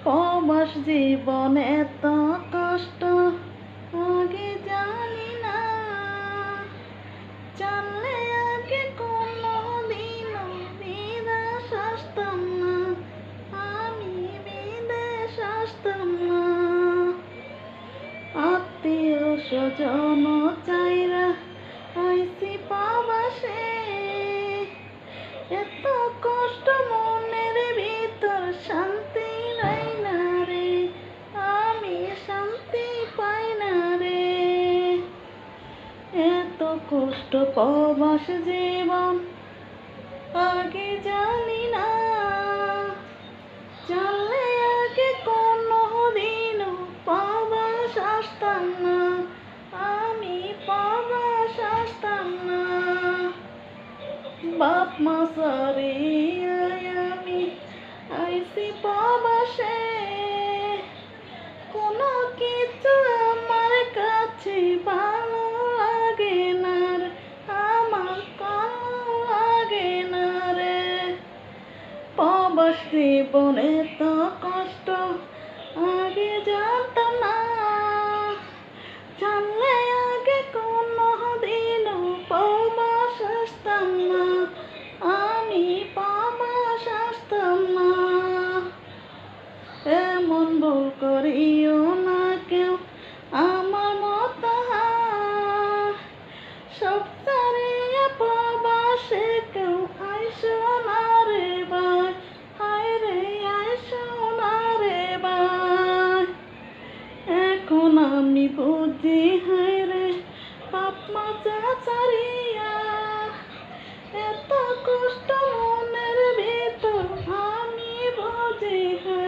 প্রবাস জীবন এত কষ্ট আগে জানি না, জানলে আগে কোনোদিনও বিদেশ আসতাম না, আমি বিদেশ আসতাম না। আত্মীয় স্বজন চাইরা আইসি প্রবাসে, এত কষ্ট মনের ভিতর শান্তি নাই না রে, আমি শান্তি পাই না রে। এত কষ্ট প্রবাস জীবন আগে জানি না, জানলে আগে কোনোদিনও প্রবাস আসতাম না, আমি প্রবাস আসতাম না। বাপ মা সারিয়া আমি আইসি প্রবাসে, কোনো কিছু আমার কাছে ভালো লাগে না রে, আমার ভালো লাগে না রে। প্রবাস জীবনে তো কষ্ট আগে জানতাম না, জানলে আগে কোনোদিনও প্রবাস আসতাম না, আমি প্রবাস আসতাম না। এমন ভুল করিও না কেউ আমার মতো, সব ছাড়িয়া প্রবাসে কেউ আইসো না রে ভাই, হায় রে আইসো না রে ভাই। এখন আমি বুঝি হায় রে বাপ মা ছাড়িয়া এত কষ্ট মনের ভিতর, আমি বুঝি হায়